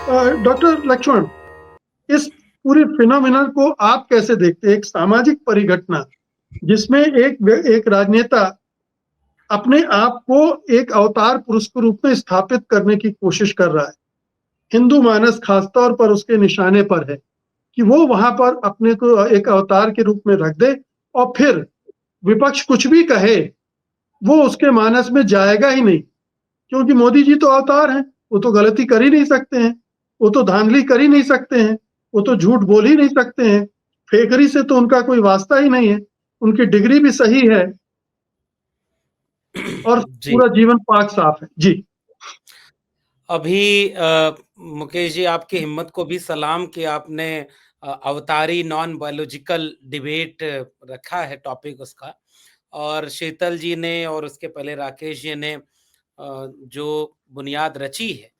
Doctor Lakshman, इस पूरे phenomenon को आप कैसे देखते हैं? एक सामाजिक परिघटना जिसमें एक राजनेता अपने आप को एक अवतार पुरुष के रूप में स्थापित करने की कोशिश कर रहा है। हिंदू मानस खासतौर पर उसके निशाने पर है कि वो वहां पर अपने को एक अवतार के रूप में रख दे और फिर विपक्ष कुछ भी कहे, वो उसके मानस में जाएगा ही नहीं। क्योंकि मोदी जी तो अवतार हैं, वो तो गलती कर ही नहीं सकते हैं, वो तो धांधली कर ही नहीं सकते हैं, वो तो झूठ बोल ही नहीं सकते हैं, फेकरी से तो उनका कोई वास्ता ही नहीं है, उनकी डिग्री भी सही है और जी। पूरा जीवन पाक साफ है। जी। अभी मुकेश जी, आपकी हिम्मत को भी सलाम कि आपने अवतारी नॉन बायोलॉजिकल डिबेट रखा है टॉपिक उसका। और शीतल जी ने और उसके पहले राकेश जी ने जो बुनियाद रची है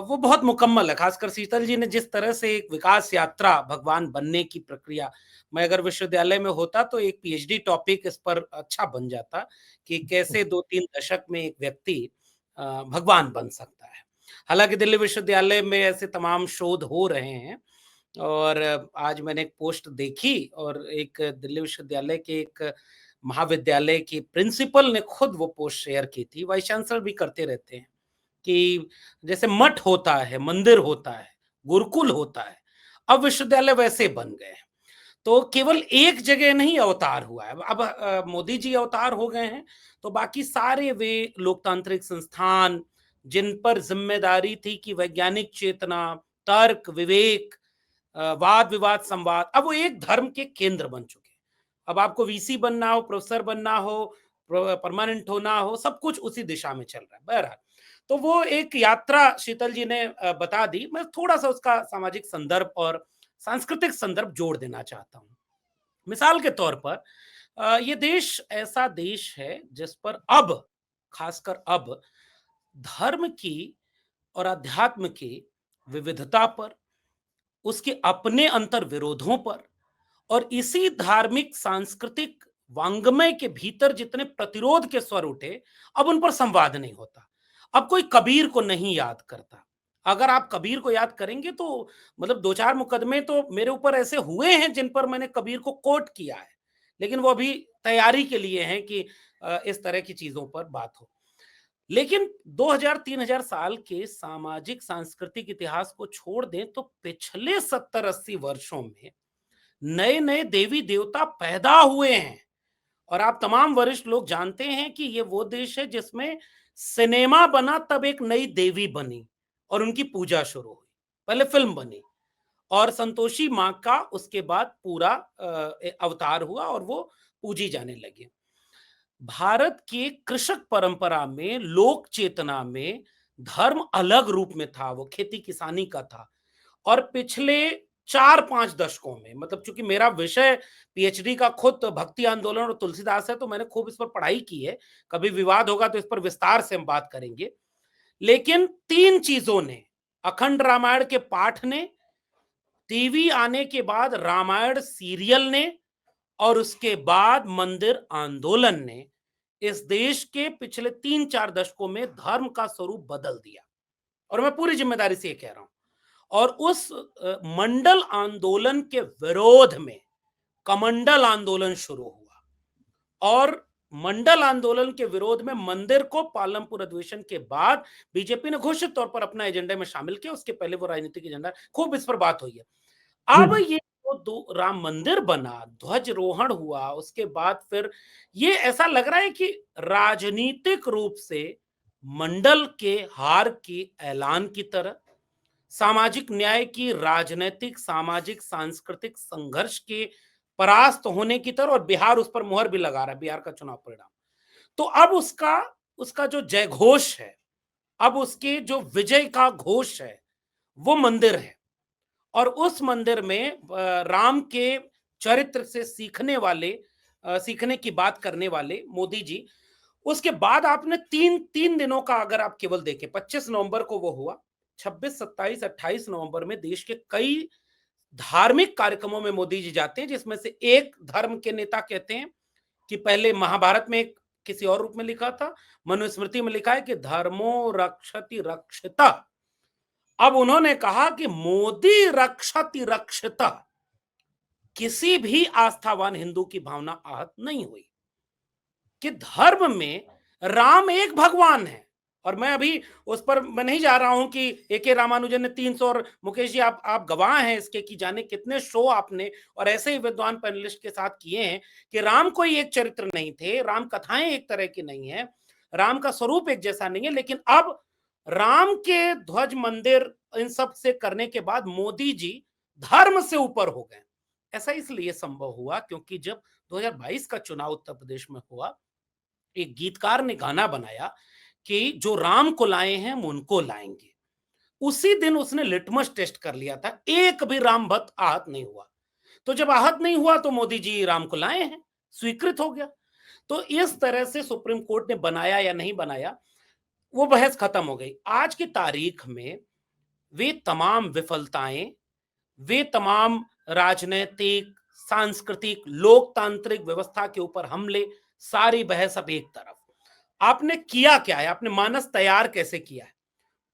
वो बहुत मुकम्मल है। खासकर शीतल जी ने जिस तरह से एक विकास यात्रा भगवान बनने की प्रक्रिया, मैं अगर विश्वविद्यालय में होता तो एक पीएचडी टॉपिक इस पर अच्छा बन जाता कि कैसे 2-3 दशक में एक व्यक्ति भगवान बन सकता है। हालांकि दिल्ली विश्वविद्यालय में ऐसे तमाम शोध हो रहे हैं। और आज मैंने एक पोस्ट देखी और एक दिल्ली विश्वविद्यालय के एक महाविद्यालय की प्रिंसिपल ने खुद वो पोस्ट शेयर की थी। वाइस चांसलर भी करते रहते हैं कि जैसे मठ होता है, मंदिर होता है, गुरुकुल होता है, अब विश्वविद्यालय वैसे बन गए हैं। तो केवल एक जगह नहीं अवतार हुआ है। अब मोदी जी अवतार हो गए हैं, तो बाकी सारे वे लोकतांत्रिक संस्थान जिन पर जिम्मेदारी थी कि वैज्ञानिक चेतना, तर्क, विवेक, वाद विवाद, संवाद, अब वो एक धर्म के केंद्र बन चुके हैं। अब आपको वीसी बनना हो, प्रोफेसर बनना हो, परमानेंट होना हो, सब कुछ उसी दिशा में चल रहा है। बहरहाल, तो वो एक यात्रा शीतल जी ने बता दी। मैं थोड़ा सा उसका सामाजिक संदर्भ और सांस्कृतिक संदर्भ जोड़ देना चाहता हूँ। मिसाल के तौर पर ये देश ऐसा देश है जिस पर अब, खासकर अब, धर्म की और अध्यात्म की विविधता पर, उसके अपने अंतर विरोधों पर और इसी धार्मिक सांस्कृतिक वांग्मय के भीतर जितने प्रतिरोध के स्वर उठे, अब उन पर संवाद नहीं होता। अब कोई कबीर को नहीं याद करता। अगर आप कबीर को याद करेंगे तो मतलब 2-4 मुकदमे तो मेरे ऊपर ऐसे हुए हैं जिन पर मैंने कबीर को कोट किया है। लेकिन वो अभी तैयारी के लिए हैं कि इस तरह की चीजों पर बात हो। लेकिन 2000-3000 साल के सामाजिक सांस्कृतिक इतिहास को छोड़ दें तो पिछले 70-80 वर्षों में नए नए देवी देवता पैदा हुए हैं। और आप तमाम वरिष्ठ लोग जानते हैं कि ये वो देश है जिसमें सिनेमा बना तब एक नई देवी बनी और उनकी पूजा शुरू हुई। पहले फिल्म बनी और संतोषी माँ का उसके बाद पूरा अवतार हुआ और वो पूजी जाने लगी। भारत के कृषक परंपरा में, लोक चेतना में धर्म अलग रूप में था, वो खेती किसानी का था। और पिछले 4-5 दशकों में, मतलब चूंकि मेरा विषय पीएचडी का खुद भक्ति आंदोलन और तुलसीदास है, तो मैंने खूब इस पर पढ़ाई की है। कभी विवाद होगा तो इस पर विस्तार से हम बात करेंगे। लेकिन 3 चीजों ने, अखंड रामायण के पाठ ने, टीवी आने के बाद रामायण सीरियल ने और उसके बाद मंदिर आंदोलन ने इस देश के पिछले 3-4 दशकों में धर्म का स्वरूप बदल दिया। और मैं पूरी जिम्मेदारी से ये कह रहा हूं। और उस मंडल आंदोलन के विरोध में कमंडल आंदोलन शुरू हुआ। और मंडल आंदोलन के विरोध में मंदिर को पालमपुर अधिवेशन के बाद बीजेपी ने घोषित तौर पर अपना एजेंडा में शामिल किया। उसके पहले वो राजनीतिक एजेंडा, खूब इस पर बात हुई है। जी। अब ये जो दो राम मंदिर बना, ध्वजारोहण हुआ, उसके बाद फिर ये ऐसा लग रहा है कि राजनीतिक रूप से मंडल के हार की ऐलान की तरह, सामाजिक न्याय की राजनीतिक, सामाजिक, सांस्कृतिक संघर्ष के परास्त होने की तरह, और बिहार उस पर मुहर भी लगा रहा है, बिहार का चुनाव परिणाम। तो अब उसका उसका जो जय घोष है, अब उसके जो विजय का घोष है, वो मंदिर है। और उस मंदिर में राम के चरित्र से सीखने वाले, सीखने की बात करने वाले मोदी जी, उसके बाद आपने तीन तीन दिनों का अगर आप केवल देखें, 25 नवंबर को वो हुआ, 26, 27, 28 नवंबर में देश के कई धार्मिक कार्यक्रमों में मोदी जी जाते हैं, जिसमें से एक धर्म के नेता कहते हैं कि पहले महाभारत में किसी और रूप में लिखा था, मनुस्मृति में लिखा है कि धर्मो रक्षति रक्षिता। अब उन्होंने कहा कि मोदी रक्षति रक्षिता, किसी भी आस्थावान हिंदू की भावना आहत नहीं हुई कि धर्म में राम एक भगवान है। और मैं अभी उस पर मैं नहीं जा रहा हूं कि ए.के. रामानुजन ने 300, और मुकेश जी आप गवाह हैं इसके कि जाने कितने शो आपने और ऐसे ही विद्वान पैनलिस्ट के साथ किए हैं कि राम कोई एक चरित्र नहीं थे, राम कथाएं एक तरह की नहीं है, राम का स्वरूप एक जैसा नहीं है। लेकिन अब राम के ध्वज मंदिर इन सब से करने के बाद मोदी जी धर्म से ऊपर हो गए। ऐसा इसलिए संभव हुआ क्योंकि जब 2022 का चुनाव उत्तर प्रदेश में हुआ, एक गीतकार ने गाना बनाया कि जो राम को लाए हैं हम उनको लाएंगे। उसी दिन उसने लिटमस टेस्ट कर लिया था, एक भी राम भक्त आहत नहीं हुआ। तो जब आहत नहीं हुआ तो मोदी जी राम को लाए हैं, स्वीकृत हो गया। तो इस तरह से सुप्रीम कोर्ट ने बनाया या नहीं बनाया, वो बहस खत्म हो गई। आज की तारीख में वे तमाम विफलताएं, वे तमाम राजनीतिक, सांस्कृतिक, लोकतांत्रिक व्यवस्था के ऊपर हमले, सारी बहस अब एक तरफ। आपने किया क्या है? आपने मानस तैयार कैसे किया है?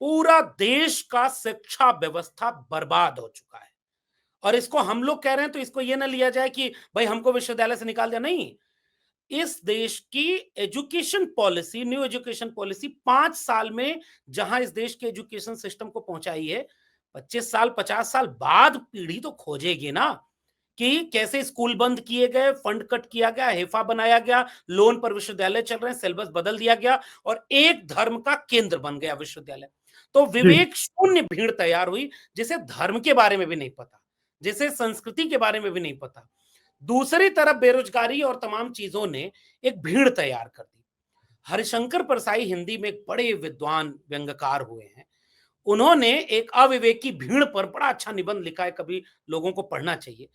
पूरा देश का शिक्षा व्यवस्था बर्बाद हो चुका है। और इसको हम लोग कह रहे हैं तो इसको ये ना लिया जाए कि भाई हमको विश्वविद्यालय से निकाल दिया, नहीं। इस देश की education policy, new education policy 5 साल में जहां इस देश के एजुकेशन सिस्टम को पहुंचाई है, 25 साल 50 साल बाद पीढ़ी तो खोजेगी ना कि कैसे स्कूल बंद किए गए, फंड कट किया गया, हेफा बनाया गया, लोन पर विश्वविद्यालय चल रहे हैं, सिलेबस बदल दिया गया और एक धर्म का केंद्र बन गया विश्वविद्यालय। तो जी विवेक शून्य भीड़ तैयार हुई, जिसे धर्म के बारे में भी नहीं पता, जिसे संस्कृति के बारे में भी नहीं पता। दूसरी तरफ बेरोजगारी और तमाम चीजों ने एक भीड़ तैयार कर दी। हरिशंकर परसाई हिंदी में एक बड़े विद्वान व्यंग्यकार हुए हैं। उन्होंने एक अविवेकी भीड़ पर बड़ा अच्छा निबंध लिखा है, कभी लोगों को पढ़ना चाहिए।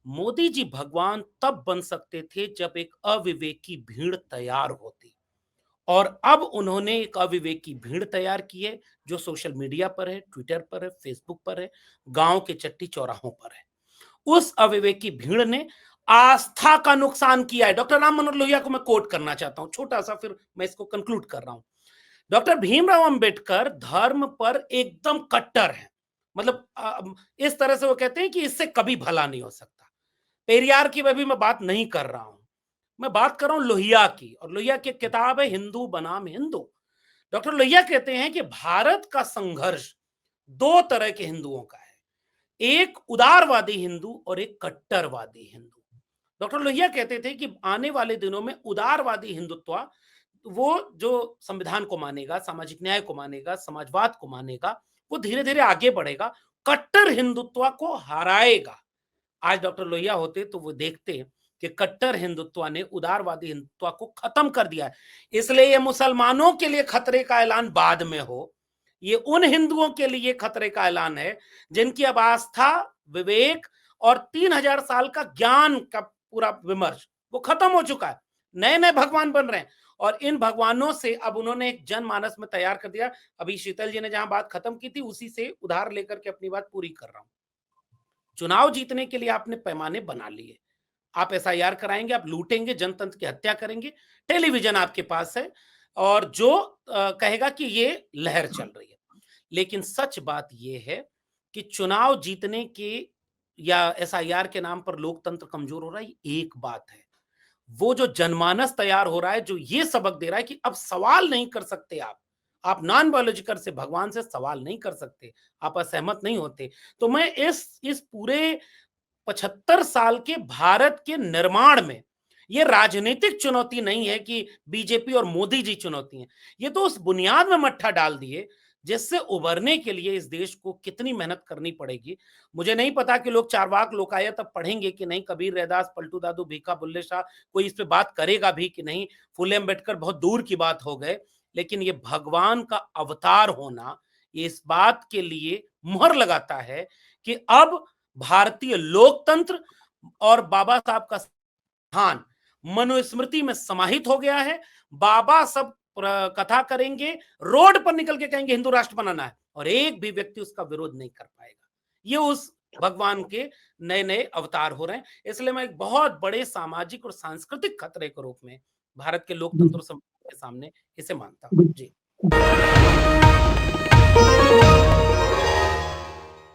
मोदी जी भगवान तब बन सकते थे जब एक अविवेकी भीड़ तैयार होती, और अब उन्होंने एक अविवेकी भीड़ तैयार की है जो सोशल मीडिया पर है, ट्विटर पर है, फेसबुक पर है, गांव के चट्टी चौराहों पर है। उस अविवेकी भीड़ ने आस्था का नुकसान किया है। डॉक्टर राम मनोहर लोहिया को मैं कोट करना चाहता हूं, छोटा सा, फिर मैं इसको कंक्लूड कर रहा हूं। डॉक्टर भीमराव अंबेडकर धर्म पर एकदम कट्टर है। मतलब इस तरह से वो कहते हैं कि इससे कभी भला नहीं हो सकता। पेरियार की भी मैं बात नहीं कर रहा हूं, मैं बात कर रहा हूं लोहिया की, और लोहिया की किताब है हिंदू बनाम हिंदू। डॉक्टर लोहिया कहते हैं कि भारत का संघर्ष दो तरह के हिंदुओं का है, एक उदारवादी हिंदू और एक कट्टरवादी हिंदू। डॉक्टर लोहिया कहते थे कि आने वाले दिनों में उदारवादी हिंदुत्व, वो जो संविधान को मानेगा, सामाजिक न्याय को मानेगा, समाजवाद को मानेगा, वो धीरे धीरे आगे बढ़ेगा, कट्टर हिंदुत्व को हराएगा। आज डॉक्टर लोहिया होते तो वो देखते कि कट्टर हिंदुत्व ने उदारवादी हिंदुत्व को खत्म कर दिया है। इसलिए ये मुसलमानों के लिए खतरे का ऐलान बाद में हो, ये उन हिंदुओं के लिए खतरे का ऐलान है जिनकी अब आस्था, विवेक और 3000 साल का ज्ञान का पूरा विमर्श वो खत्म हो चुका है। नए नए भगवान बन रहे हैं और इन भगवानों से अब उन्होंने एक जनमानस में तैयार कर दिया। अभी शीतल जी ने जहां बात खत्म की थी उसी से उधार लेकर के अपनी बात पूरी कर रहा हूं। चुनाव जीतने के लिए आपने पैमाने बना लिए, आप एसआईआर कराएंगे, आप लूटेंगे, जनतंत्र की हत्या करेंगे, टेलीविजन आपके पास है और जो कहेगा कि ये लहर चल रही है। लेकिन सच बात यह है कि चुनाव जीतने के या एसआईआर के नाम पर लोकतंत्र कमजोर हो रहा है, एक बात है। वो जो जनमानस तैयार हो रहा है जो ये सबक दे रहा है कि अब सवाल नहीं कर सकते आप नॉन बायोलॉजिकल से भगवान से सवाल नहीं कर सकते, आप असहमत नहीं होते। तो मैं इस पूरे 75 साल के भारत के निर्माण में ये राजनीतिक चुनौती नहीं है कि बीजेपी और मोदी जी चुनौती हैं, ये तो उस बुनियाद में मट्ठा डाल दिए जिससे उभरने के लिए इस देश को कितनी मेहनत करनी पड़ेगी। मुझे नहीं पता कि लोग चारवाक लोकायत अब पढ़ेंगे कि नहीं, कबीर, रैदास, पलटू दादू, भीखा, बुल्ले शाह कोई इस पे बात करेगा भी कि नहीं, फुले अम्बेडकर बहुत दूर की बात हो गए। लेकिन ये भगवान का अवतार होना ये इस बात के लिए मुहर लगाता है कि अब भारतीय लोकतंत्र और बाबा साहब का स्थान मनुस्मृति में समाहित हो गया है। बाबा सब कथा करेंगे, रोड पर निकल के कहेंगे हिंदू राष्ट्र बनाना है और एक भी व्यक्ति उसका विरोध नहीं कर पाएगा। ये उस भगवान के नए नए अवतार हो रहे हैं। इसलिए मैं एक बहुत बड़े सामाजिक और सांस्कृतिक खतरे के रूप में भारत के लोकतंत्र और संविधान के सामने इसे मानता हूँ। जी।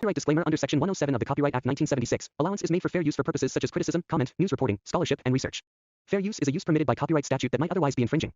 Copyright disclaimer under Section 107 of the Copyright Act 1976. Allowance is made for fair use for purposes such as criticism, comment, news reporting, scholarship, and research. Fair use is a use permitted by copyright statute that might otherwise be infringing.